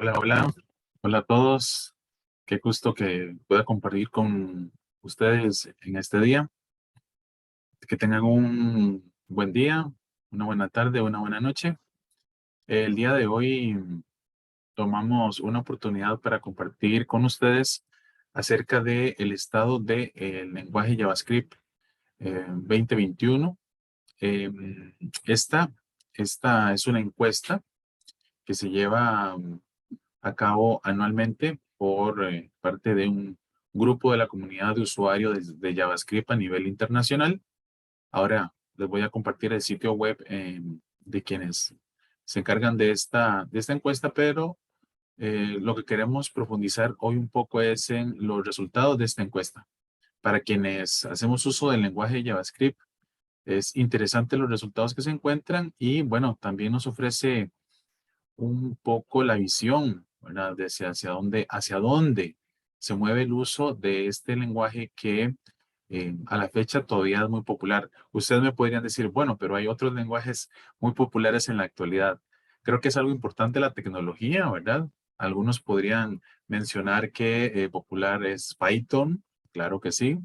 Hola, hola, hola a todos. Qué gusto que pueda compartir con ustedes en este día. Que tengan un buen día, una buena tarde, una buena noche. El día de hoy tomamos una oportunidad para compartir con ustedes acerca del estado del lenguaje JavaScript 2021. Eh, esta, esta es una encuesta que se lleva a cabo anualmente por parte de un grupo de la comunidad de usuarios de JavaScript a nivel internacional. Ahora les voy a compartir el sitio web de quienes se encargan de esta encuesta, pero lo que queremos profundizar hoy un poco es en los resultados de esta encuesta. Para quienes hacemos uso del lenguaje de JavaScript, es interesante los resultados que se encuentran y bueno, también nos ofrece un poco la visión, ¿verdad? De hacia dónde se mueve el uso de este lenguaje que a la fecha todavía es muy popular. Ustedes me podrían decir, bueno, pero hay otros lenguajes muy populares en la actualidad. Creo que es algo importante la tecnología, ¿verdad? Algunos podrían mencionar que popular es Python, claro que sí,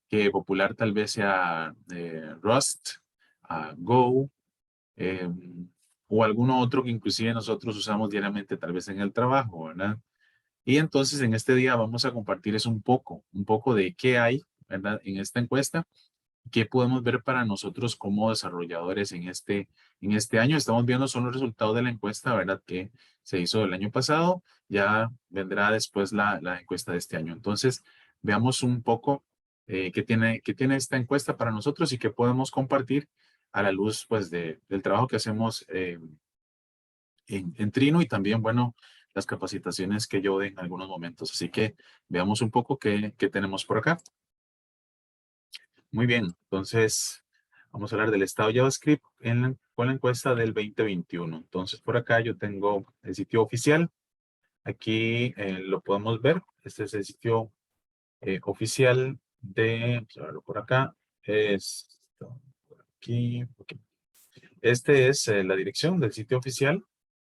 que popular tal vez sea Rust, Go, eh, o alguno otro que inclusive nosotros usamos diariamente, tal vez en el trabajo, ¿verdad? Y entonces en este día vamos a compartir es un poco de qué hay, ¿verdad? En esta encuesta, qué podemos ver para nosotros como desarrolladores en este año. Estamos viendo son los resultados de la encuesta, ¿verdad? Que se hizo el año pasado, ya vendrá después la encuesta de este año. Entonces, veamos un poco qué tiene esta encuesta para nosotros y qué podemos compartir a la luz, pues, del trabajo que hacemos en Trino y también, bueno, las capacitaciones que yo doy en algunos momentos. Así que veamos un poco qué tenemos por acá. Muy bien, entonces vamos a hablar del estado de JavaScript con la encuesta del 2021. Entonces, por acá yo tengo el sitio oficial. Aquí lo podemos ver. Este es el sitio oficial vamos a verlo por acá. Es por aquí. Ok. Este es la dirección del sitio oficial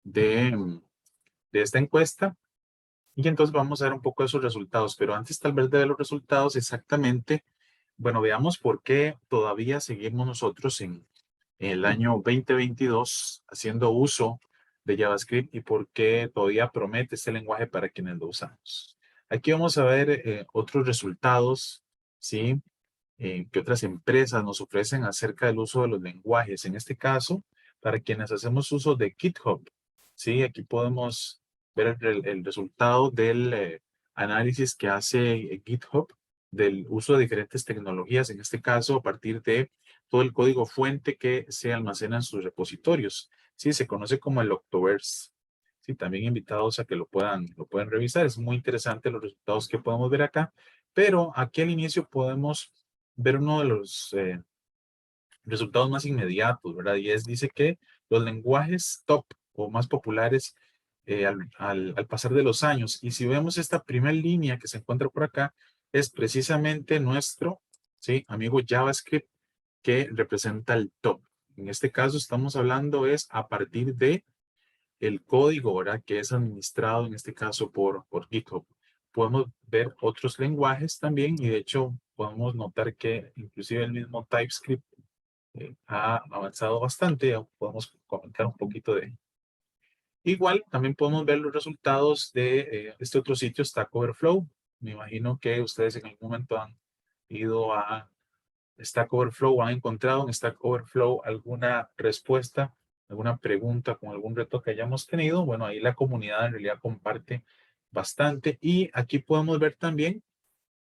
de esta encuesta. Y entonces vamos a ver un poco de sus resultados, pero antes tal vez de ver los resultados exactamente, bueno, veamos por qué todavía seguimos nosotros en el año 2022 haciendo uso de JavaScript y por qué todavía promete este lenguaje para quienes lo usamos. Aquí vamos a ver otros resultados, ¿sí? Que otras empresas nos ofrecen acerca del uso de los lenguajes. En este caso, para quienes hacemos uso de GitHub, ¿sí? Aquí podemos ver el resultado del análisis que hace GitHub del uso de diferentes tecnologías, en este caso a partir de todo el código fuente que se almacena en sus repositorios. Sí, se conoce como el Octoverse. Sí, también invitados a que lo puedan revisar. Es muy interesante los resultados que podemos ver acá, pero aquí al inicio podemos ver uno de los resultados más inmediatos, ¿verdad? Y dice que los lenguajes top o más populares al pasar de los años. Y si vemos esta primera línea que se encuentra por acá, es precisamente nuestro, ¿sí? Amigo JavaScript que representa el top. En este caso estamos hablando es a partir de el código, ¿verdad? Que es administrado en este caso por GitHub. Podemos ver otros lenguajes también y de hecho podemos notar que inclusive el mismo TypeScript ha avanzado bastante. Podemos comentar un poquito de. Igual también podemos ver los resultados de este otro sitio, Stack Overflow. Me imagino que ustedes en algún momento han ido a Stack Overflow o han encontrado en Stack Overflow alguna respuesta, alguna pregunta con algún reto que hayamos tenido. Bueno, ahí la comunidad en realidad comparte bastante y aquí podemos ver también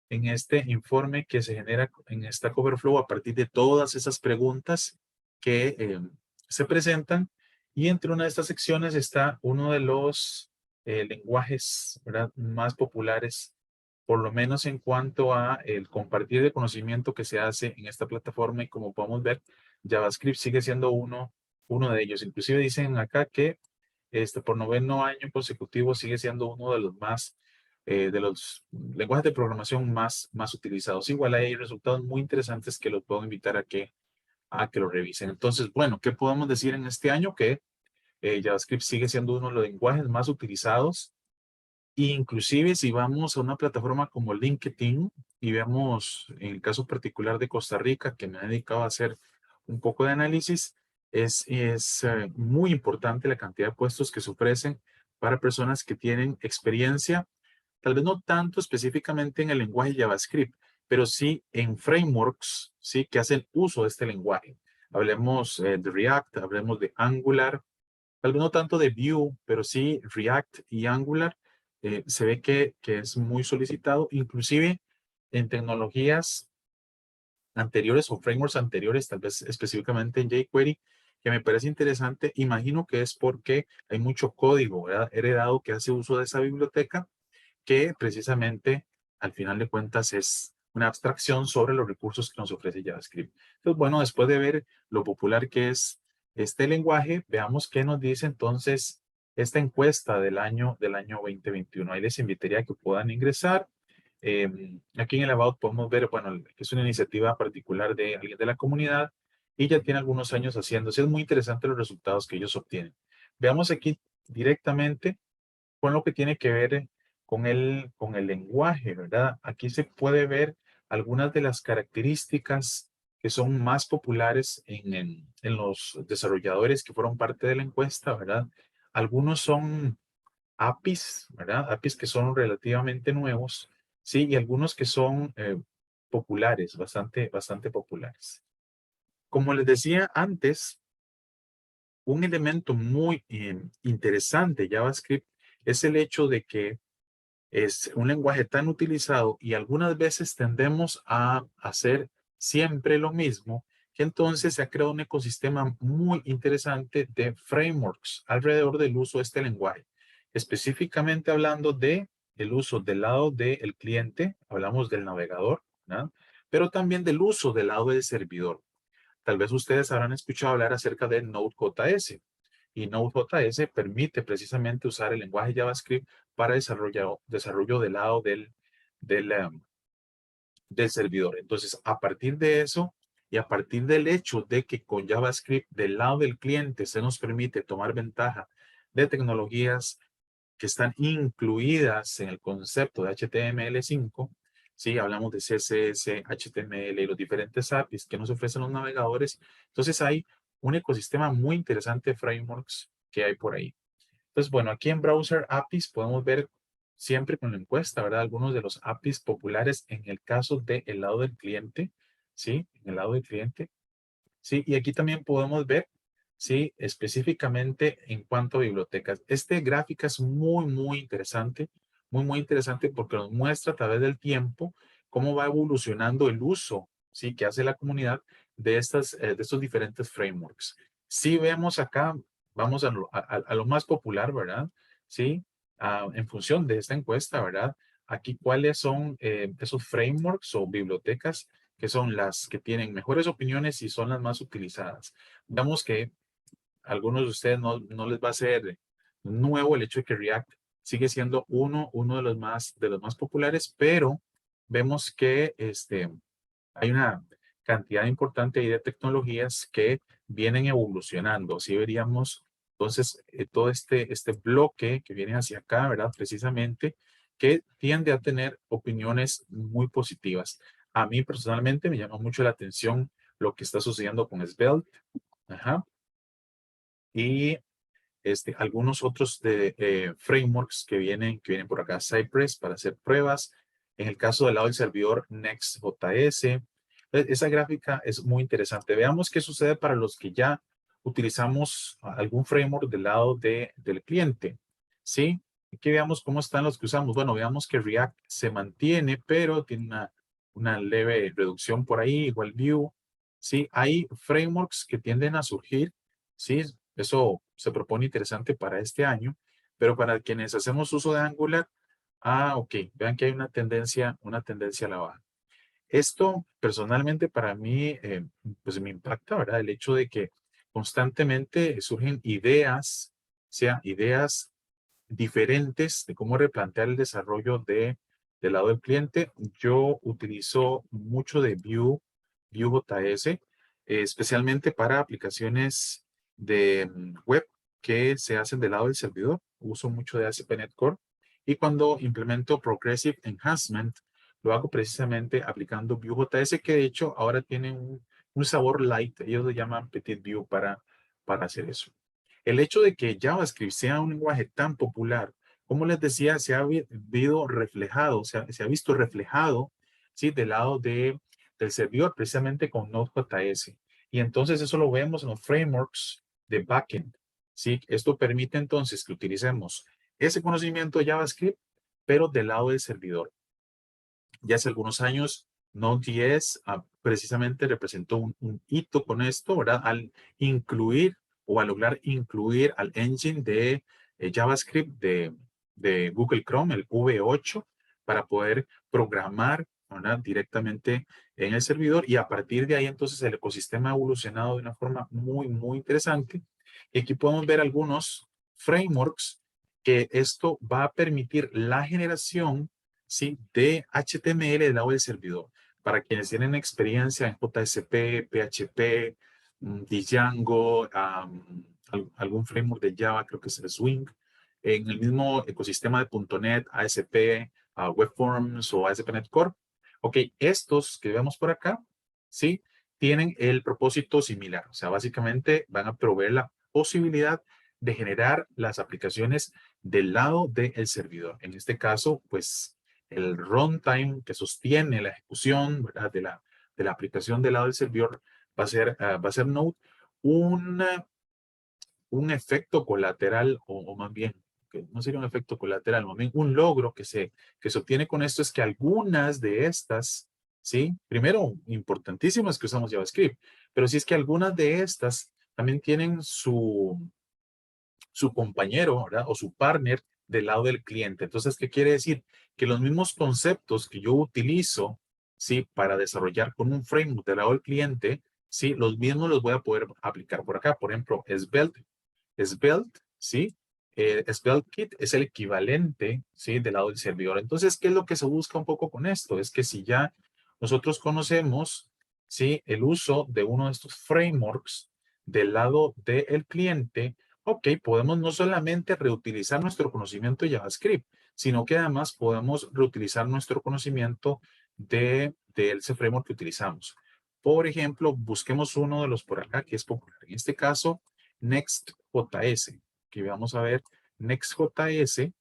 en este informe que se genera en Stack Overflow a partir de todas esas preguntas que se presentan. Y entre una de estas secciones está uno de los lenguajes, ¿verdad?, más populares, por lo menos en cuanto a el compartir de conocimiento que se hace en esta plataforma. Y como podemos ver, JavaScript sigue siendo uno de ellos. Inclusive dicen acá que por noveno año consecutivo sigue siendo uno de los lenguajes de programación más utilizados. Igual hay resultados muy interesantes que los puedo invitar a que lo revisen. Entonces, bueno, ¿qué podemos decir en este año? Que JavaScript sigue siendo uno de los lenguajes más utilizados. Inclusive si vamos a una plataforma como LinkedIn y vemos en el caso particular de Costa Rica, que me he dedicado a hacer un poco de análisis, es muy importante la cantidad de puestos que se ofrecen para personas que tienen experiencia, tal vez no tanto específicamente en el lenguaje JavaScript, pero sí en frameworks, sí, que hacen uso de este lenguaje. Hablemos de React, hablemos de Angular, tal vez no tanto de Vue, pero sí React y Angular. Se ve que es muy solicitado, inclusive en tecnologías anteriores o frameworks anteriores, tal vez específicamente en jQuery, que me parece interesante. Imagino que es porque hay mucho código, ¿verdad?, heredado que hace uso de esa biblioteca, que precisamente al final de cuentas es una abstracción sobre los recursos que nos ofrece JavaScript. Entonces, bueno, después de ver lo popular que es este lenguaje, veamos qué nos dice entonces esta encuesta del año 2021. Ahí les invitaría a que puedan ingresar. Aquí en el About podemos ver, bueno, que es una iniciativa particular de alguien de la comunidad y ya tiene algunos años haciéndose. Es muy interesante los resultados que ellos obtienen. Veamos aquí directamente con lo que tiene que ver con el lenguaje, ¿verdad? Aquí se puede ver algunas de las características que son más populares en los desarrolladores que fueron parte de la encuesta, ¿verdad? Algunos son APIs, ¿verdad? APIs que son relativamente nuevos, sí, y algunos que son populares, bastante populares. Como les decía antes, un elemento muy interesante de JavaScript es el hecho de que es un lenguaje tan utilizado y algunas veces tendemos a hacer siempre lo mismo, que entonces se ha creado un ecosistema muy interesante de frameworks alrededor del uso de este lenguaje. Específicamente hablando de el uso del lado del cliente, hablamos del navegador, ¿no?, pero también del uso del lado del servidor. Tal vez ustedes habrán escuchado hablar acerca de Node.js y Node.js permite precisamente usar el lenguaje JavaScript para desarrollo del lado del servidor. Entonces, a partir de eso y a partir del hecho de que con JavaScript del lado del cliente se nos permite tomar ventaja de tecnologías que están incluidas en el concepto de HTML5, ¿sí? Hablamos de CSS, HTML y los diferentes APIs que nos ofrecen los navegadores. Entonces hay un ecosistema muy interesante de frameworks que hay por ahí. Entonces, bueno, aquí en Browser APIs podemos ver siempre con la encuesta, ¿verdad? Algunos de los APIs populares en el caso del lado del cliente, ¿sí? En el lado del cliente. Sí, y aquí también podemos ver, sí, específicamente en cuanto a bibliotecas. Este gráfico es muy interesante, muy interesante porque nos muestra a través del tiempo cómo va evolucionando el uso, sí, que hace la comunidad de estos diferentes frameworks. Si vemos acá, vamos a lo más popular, ¿verdad? Sí, en función de esta encuesta, ¿verdad? Aquí cuáles son esos frameworks o bibliotecas que son las que tienen mejores opiniones y son las más utilizadas. Veamos que a algunos de ustedes no les va a ser nuevo el hecho de que React sigue siendo uno de los más populares, pero vemos que hay una cantidad importante ahí de tecnologías que vienen evolucionando. Así veríamos entonces todo este bloque que viene hacia acá, ¿verdad? Precisamente, que tiende a tener opiniones muy positivas. A mí personalmente me llama mucho la atención lo que está sucediendo con Svelte. Ajá. Y algunos otros frameworks que vienen por acá, Cypress para hacer pruebas. En el caso del lado del servidor, Next.js. Esa gráfica es muy interesante. Veamos qué sucede para los que ya utilizamos algún framework del lado del cliente. ¿Sí? Aquí veamos cómo están los que usamos. Bueno, veamos que React se mantiene, pero tiene una leve reducción por ahí, igual Vue. ¿Sí? Hay frameworks que tienden a surgir. ¿Sí? Eso se propone interesante para este año, pero para quienes hacemos uso de Angular, ok, vean que hay una tendencia a la baja. Esto personalmente para mí, pues me impacta, ¿verdad? El hecho de que constantemente surgen ideas, sea ideas diferentes de cómo replantear el desarrollo del lado del cliente. Yo utilizo mucho de Vue.js, especialmente para aplicaciones de web. que se hacen del lado del servidor. Uso mucho de ASP.NET Core. Y cuando implemento Progressive Enhancement, lo hago precisamente aplicando Vue.js, que de hecho ahora tiene un sabor light. Ellos lo llaman Petit Vue para hacer eso. El hecho de que JavaScript sea un lenguaje tan popular, como les decía, se ha visto reflejado, se ha visto reflejado, ¿sí? Del lado del servidor, precisamente con Node.js. Y entonces eso lo vemos en los frameworks de backend, ¿sí? Esto permite entonces que utilicemos ese conocimiento de JavaScript, pero del lado del servidor. Ya hace algunos años, Node.js precisamente representó un hito con esto, ¿verdad? Al incluir o al lograr incluir al engine de JavaScript de Google Chrome, el V8, para poder programar, ¿verdad? Directamente en el servidor, y a partir de ahí entonces el ecosistema ha evolucionado de una forma muy interesante. Y aquí podemos ver algunos frameworks que esto va a permitir la generación, ¿sí? De HTML del lado del servidor. Para quienes tienen experiencia en JSP, PHP, Django, algún framework de Java, creo que es el Swing, en el mismo ecosistema de .NET, ASP, Webforms o ASP.NET Core. Ok, estos que vemos por acá, ¿sí? Tienen el propósito similar. O sea, básicamente van a proveer la posibilidad de generar las aplicaciones del lado del servidor. En este caso, pues el runtime que sostiene la ejecución, ¿verdad? de la aplicación del lado del servidor va a ser Node. Un efecto colateral, o más bien, que no sería un efecto colateral, más bien un logro que se obtiene con esto es que algunas de estas, ¿sí? Primero, importantísimas que usamos JavaScript, pero si es que algunas de estas también tienen su compañero, ¿verdad? O su partner del lado del cliente. Entonces, ¿qué quiere decir? Que los mismos conceptos que yo utilizo, ¿sí? Para desarrollar con un framework del lado del cliente, ¿sí? Los mismos los voy a poder aplicar por acá. Por ejemplo, Svelte, ¿sí? SvelteKit es el equivalente, ¿sí? Del lado del servidor. Entonces, ¿qué es lo que se busca un poco con esto? Es que si ya nosotros conocemos, ¿sí? El uso de uno de estos frameworks del lado del cliente, ok, podemos no solamente reutilizar nuestro conocimiento de JavaScript, sino que además podemos reutilizar nuestro conocimiento de ese framework que utilizamos. Por ejemplo, busquemos uno de los por acá que es popular. En este caso, Next.js. Aquí vamos a ver Next.js.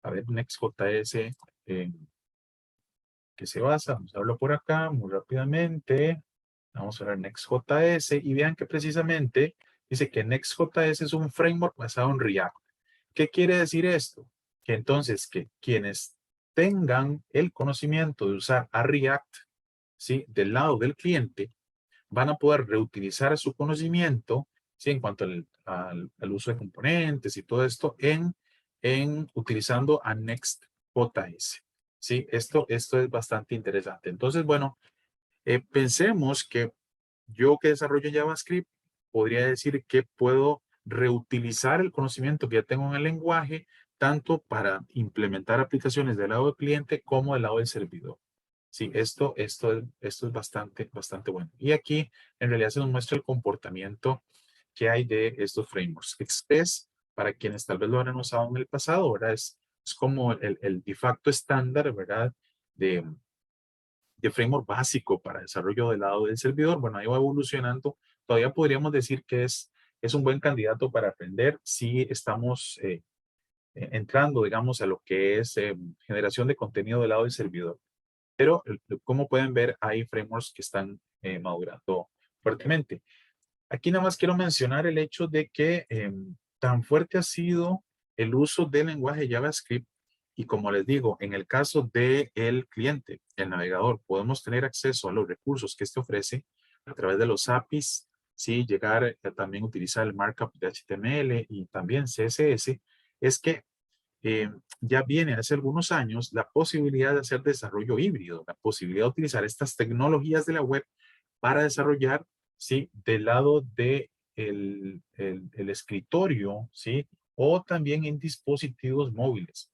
A ver, Next.js, que se basa. Vamos a verlo por acá muy rápidamente. Vamos a ver Next.js y vean que precisamente dice que Next.js es un framework basado en React. ¿Qué quiere decir esto? Que entonces que quienes tengan el conocimiento de usar a React, ¿sí? Del lado del cliente, van a poder reutilizar su conocimiento, ¿sí? En cuanto al uso de componentes y todo esto utilizando a Next.js. ¿Sí? Esto es bastante interesante. Entonces, bueno, pensemos que yo que desarrollo JavaScript podría decir que puedo reutilizar el conocimiento que ya tengo en el lenguaje, tanto para implementar aplicaciones del lado del cliente como del lado del servidor. Sí, esto es bastante bueno. Y aquí en realidad se nos muestra el comportamiento que hay de estos frameworks. Express, para quienes tal vez lo habrán usado en el pasado, ¿verdad? Es como el de facto estándar, ¿verdad? De framework básico para desarrollo del lado del servidor. Bueno, ahí va evolucionando. Todavía podríamos decir que es un buen candidato para aprender si estamos entrando, digamos, a lo que es generación de contenido del lado del servidor. Pero, como pueden ver, hay frameworks que están madurando fuertemente. Aquí nada más quiero mencionar el hecho de que tan fuerte ha sido el uso del lenguaje JavaScript, y como les digo, en el caso del cliente, el navegador, podemos tener acceso a los recursos que este ofrece a través de los APIs, ¿sí? Llegar a también utilizar el markup de HTML y también CSS, es que ya viene hace algunos años la posibilidad de hacer desarrollo híbrido, la posibilidad de utilizar estas tecnologías de la web para desarrollar, ¿sí? Del lado de el escritorio, ¿sí? O también en dispositivos móviles.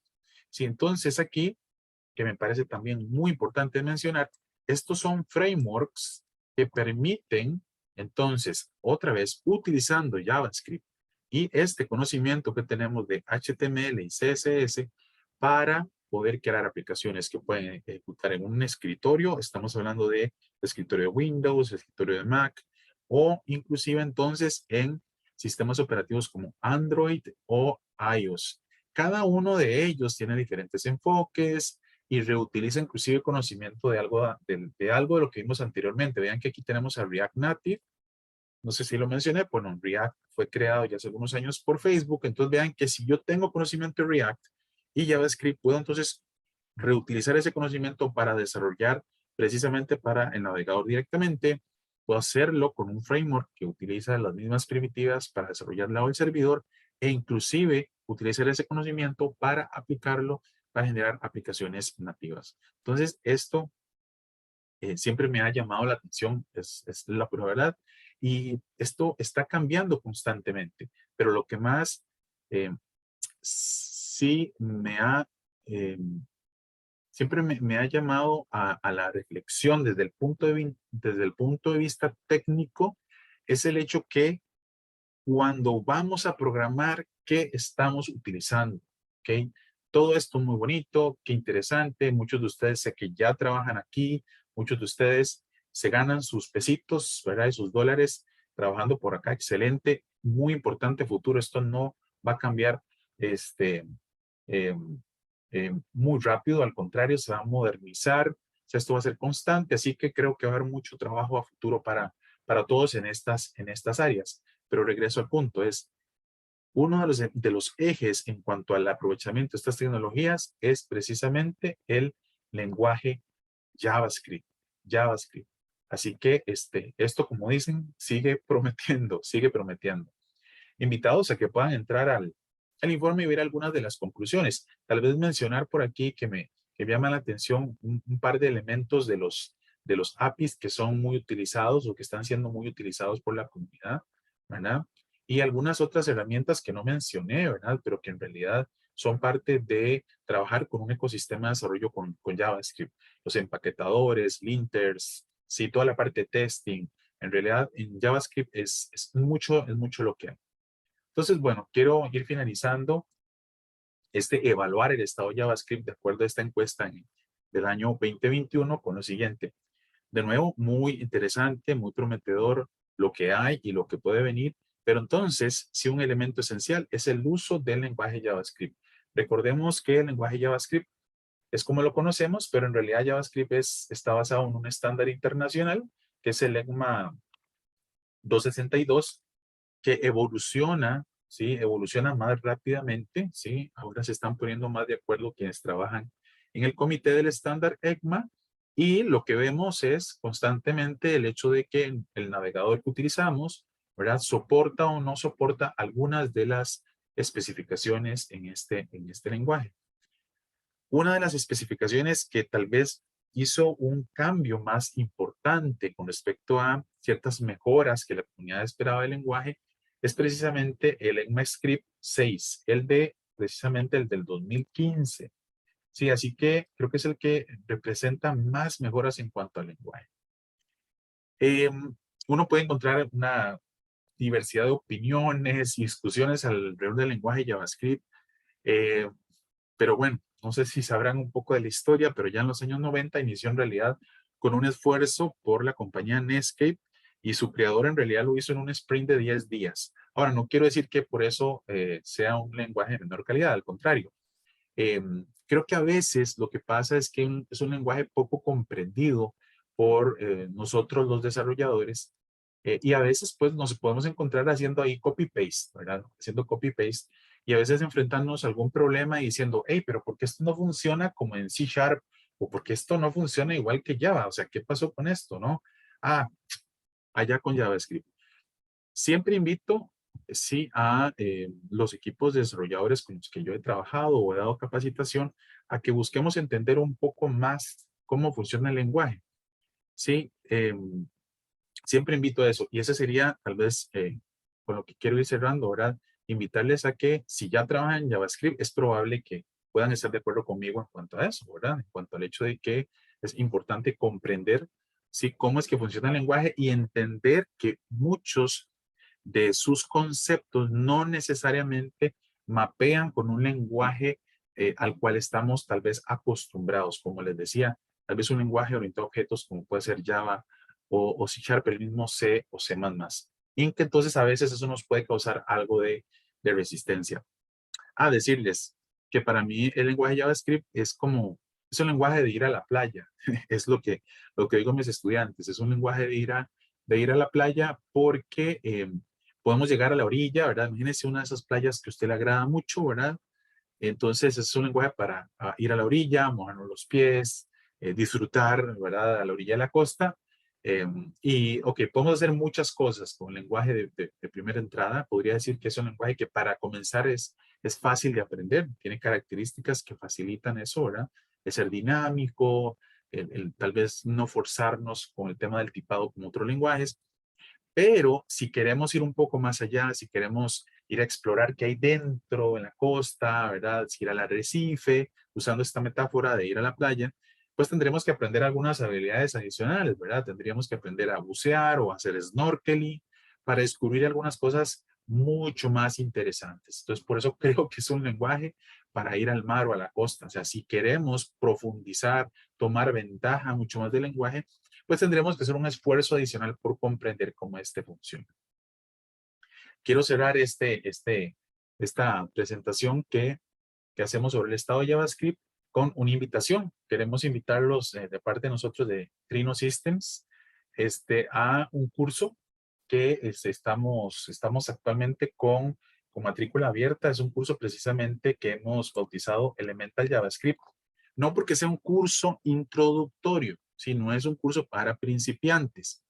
Sí, entonces aquí, que me parece también muy importante mencionar, estos son frameworks que permiten, Entonces, otra vez, utilizando JavaScript y este conocimiento que tenemos de HTML y CSS para poder crear aplicaciones que pueden ejecutar en un escritorio. Estamos hablando de escritorio de Windows, escritorio de Mac, o inclusive entonces en sistemas operativos como Android o iOS. Cada uno de ellos tiene diferentes enfoques y reutiliza inclusive conocimiento de algo de algo de lo que vimos anteriormente. Vean que aquí tenemos a React Native. No sé si lo mencioné, bueno, React fue creado ya hace algunos años por Facebook. Entonces vean que si yo tengo conocimiento de React y JavaScript, puedo entonces reutilizar ese conocimiento para desarrollar precisamente para el navegador directamente. Puedo hacerlo con un framework que utiliza las mismas primitivas para desarrollar el lado del servidor e inclusive utilizar ese conocimiento para aplicarlo para generar aplicaciones nativas. Entonces, esto siempre me ha llamado la atención, es la pura verdad, y esto está cambiando constantemente, pero lo que más eh, sí eh, siempre me ha llamado a la reflexión desde el punto de vista técnico, es el hecho que cuando vamos a programar, ¿qué estamos utilizando? ¿Ok? Todo esto es muy bonito, qué interesante. Muchos de ustedes sé que ya trabajan aquí, muchos de ustedes se ganan sus pesitos, ¿verdad? Y sus dólares trabajando por acá. Excelente, muy importante futuro. Esto no va a cambiar este, eh, muy rápido, al contrario, se va a modernizar. O sea, esto va a ser constante, así que creo que va a haber mucho trabajo a futuro para todos en estas áreas. Pero regreso al punto, es uno de los ejes en cuanto al aprovechamiento de estas tecnologías es precisamente el lenguaje JavaScript. JavaScript. Así que esto, como dicen, sigue prometiendo, sigue prometiendo. Invitados a que puedan entrar al informe y ver algunas de las conclusiones. Tal vez mencionar por aquí que me llama la atención un par de elementos de los APIs que son muy utilizados o que están siendo muy utilizados por la comunidad, ¿verdad? Y algunas otras herramientas que no mencioné, ¿verdad? Pero que en realidad son parte de trabajar con un ecosistema de desarrollo con JavaScript. Los empaquetadores, linters, sí, toda la parte de testing. En realidad, en JavaScript es mucho lo que hay. Entonces, bueno, quiero ir finalizando evaluar el estado de JavaScript de acuerdo a esta encuesta del año 2021 con lo siguiente. De nuevo, muy interesante, muy prometedor lo que hay y lo que puede venir, pero entonces, sí, un elemento esencial es el uso del lenguaje JavaScript. Recordemos que el lenguaje JavaScript es como lo conocemos, pero en realidad JavaScript está basado en un estándar internacional, que es el ECMA 262, que evoluciona, ¿sí? Evoluciona más rápidamente, ¿sí? Ahora se están poniendo más de acuerdo quienes trabajan en el comité del estándar ECMA y lo que vemos es constantemente el hecho de que el navegador que utilizamos, ¿verdad? Soporta o no soporta algunas de las especificaciones en este lenguaje. Una de las especificaciones que tal vez hizo un cambio más importante con respecto a ciertas mejoras que la comunidad esperaba del lenguaje es precisamente el ECMAScript 6, precisamente el del 2015. Sí, así que creo que es el que representa más mejoras en cuanto al lenguaje. Uno puede encontrar una diversidad de opiniones y discusiones alrededor del lenguaje JavaScript. Eh, pero bueno, no sé si sabrán un poco de la historia, pero ya en los años 90 inició en realidad con un esfuerzo por la compañía Netscape y su creador en realidad lo hizo en un sprint de 10 días. Ahora, no quiero decir que por eso sea un lenguaje de menor calidad, al contrario. Creo que a veces lo que pasa es que es un lenguaje poco comprendido por nosotros los desarrolladores y a veces pues nos podemos encontrar haciendo ahí copy-paste, ¿verdad? Haciendo copy-paste y a veces enfrentarnos a algún problema y diciendo, hey, pero ¿por qué esto no funciona como en C Sharp? ¿O por qué esto no funciona igual que Java? O sea, ¿qué pasó con esto, no? Ah, allá con JavaScript. Siempre invito, sí, a los equipos de desarrolladores con los que yo he trabajado o he dado capacitación a que busquemos entender un poco más cómo funciona el lenguaje. Sí, siempre invito a eso. Y ese sería tal vez con lo que quiero ir cerrando, ¿verdad? Invitarles a que si ya trabajan en JavaScript, es probable que puedan estar de acuerdo conmigo en cuanto a eso, ¿verdad? En cuanto al hecho de que es importante comprender, ¿sí? Cómo es que funciona el lenguaje y entender que muchos de sus conceptos no necesariamente mapean con un lenguaje al cual estamos tal vez acostumbrados. Como les decía, tal vez un lenguaje orientado a objetos como puede ser Java o C Sharp, el mismo C o C++. Y que entonces a veces eso nos puede causar algo de resistencia. A decirles que para mí el lenguaje JavaScript es un lenguaje de ir a la playa. Es lo que digo a mis estudiantes. Es un lenguaje de ir a la playa porque podemos llegar a la orilla, ¿verdad? Imagínense una de esas playas que a usted le agrada mucho, ¿verdad? Entonces es un lenguaje para ir a la orilla, mojarnos los pies, disfrutar, ¿verdad? A la orilla de la costa. Ok, podemos hacer muchas cosas con el lenguaje de primera entrada. Podría decir que es un lenguaje que para comenzar es fácil de aprender. Tiene características que facilitan eso, ¿verdad? El ser dinámico, tal vez no forzarnos con el tema del tipado como otros lenguajes. Pero si queremos ir un poco más allá, si queremos ir a explorar qué hay dentro en la costa, ¿verdad? Si ir al arrecife, usando esta metáfora de ir a la playa, pues tendremos que aprender algunas habilidades adicionales, ¿verdad? Tendríamos que aprender a bucear o a hacer snorkeling para descubrir algunas cosas mucho más interesantes. Entonces, por eso creo que es un lenguaje para ir al mar o a la costa. O sea, si queremos profundizar, tomar ventaja mucho más del lenguaje, pues tendremos que hacer un esfuerzo adicional por comprender cómo este funciona. Quiero cerrar esta presentación que hacemos sobre el estado de JavaScript con una invitación. Queremos invitarlos de parte de nosotros de Trino Systems a un curso que estamos actualmente con matrícula abierta. Es un curso precisamente que hemos bautizado Elemental JavaScript. No porque sea un curso introductorio, sino es un curso para principiantes.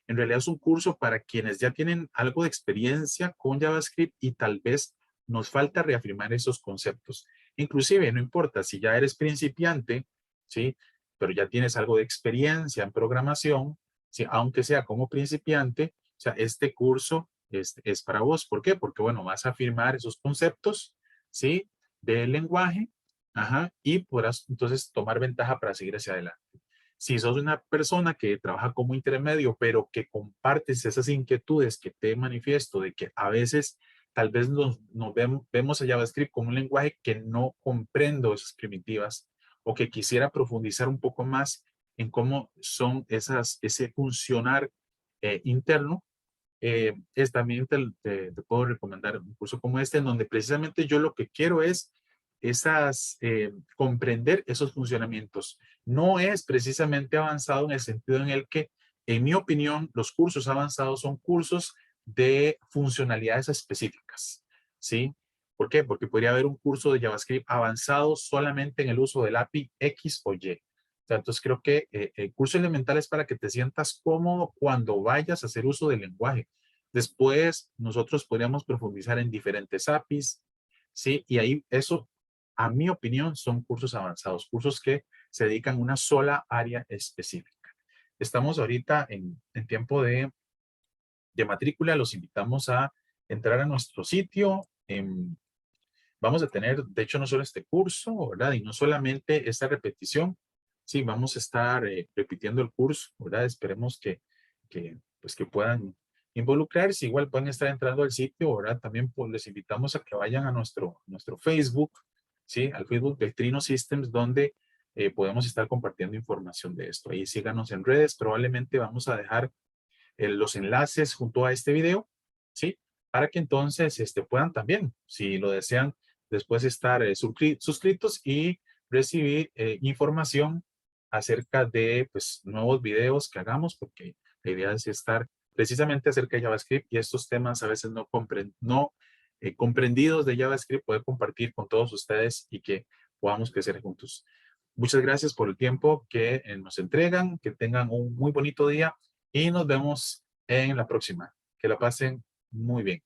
En realidad es un curso para quienes ya tienen algo de experiencia con JavaScript y tal vez nos falta reafirmar esos conceptos. Inclusive, no importa si ya eres principiante, ¿sí? Pero ya tienes algo de experiencia en programación, ¿sí? Aunque sea como principiante, o sea, este curso es para vos. ¿Por qué? Porque, bueno, vas a afirmar esos conceptos, ¿sí? Del lenguaje, ajá, y podrás entonces tomar ventaja para seguir hacia adelante. Si sos una persona que trabaja como intermedio, pero que compartes esas inquietudes que te manifiesto de que a veces tal vez vemos a JavaScript como un lenguaje que no comprendo esas primitivas o que quisiera profundizar un poco más en cómo son ese funcionar interno, también te puedo recomendar un curso como este, en donde precisamente yo lo que quiero es comprender esos funcionamientos. No es precisamente avanzado en el sentido en el que, en mi opinión, los cursos avanzados son cursos de funcionalidades específicas, ¿sí? ¿Por qué? Porque podría haber un curso de JavaScript avanzado solamente en el uso del API X o Y. O sea, entonces creo que el curso elemental es para que te sientas cómodo cuando vayas a hacer uso del lenguaje. Después, nosotros podríamos profundizar en diferentes APIs, ¿sí? Y ahí eso, a mi opinión, son cursos avanzados, cursos que se dedican a una sola área específica. Estamos ahorita en tiempo de matrícula, los invitamos a entrar a nuestro sitio. Vamos a tener, de hecho, no solo este curso, ¿verdad? Y no solamente esta repetición, sí, vamos a estar repitiendo el curso, ¿verdad? Esperemos pues, que puedan involucrarse. Igual pueden estar entrando al sitio, ¿verdad? También pues, les invitamos a que vayan a nuestro Facebook, ¿sí? Al Facebook de Trino Systems, donde podemos estar compartiendo información de esto. Ahí síganos en redes. Probablemente vamos a dejar los enlaces junto a este video, ¿sí? Para que entonces puedan también, si lo desean, después estar suscritos y recibir información acerca de pues, nuevos videos que hagamos, porque la idea es estar precisamente acerca de JavaScript y estos temas a veces no comprendidos de JavaScript, poder compartir con todos ustedes y que podamos crecer juntos. Muchas gracias por el tiempo que nos entregan, que tengan un muy bonito día y nos vemos en la próxima. Que la pasen muy bien.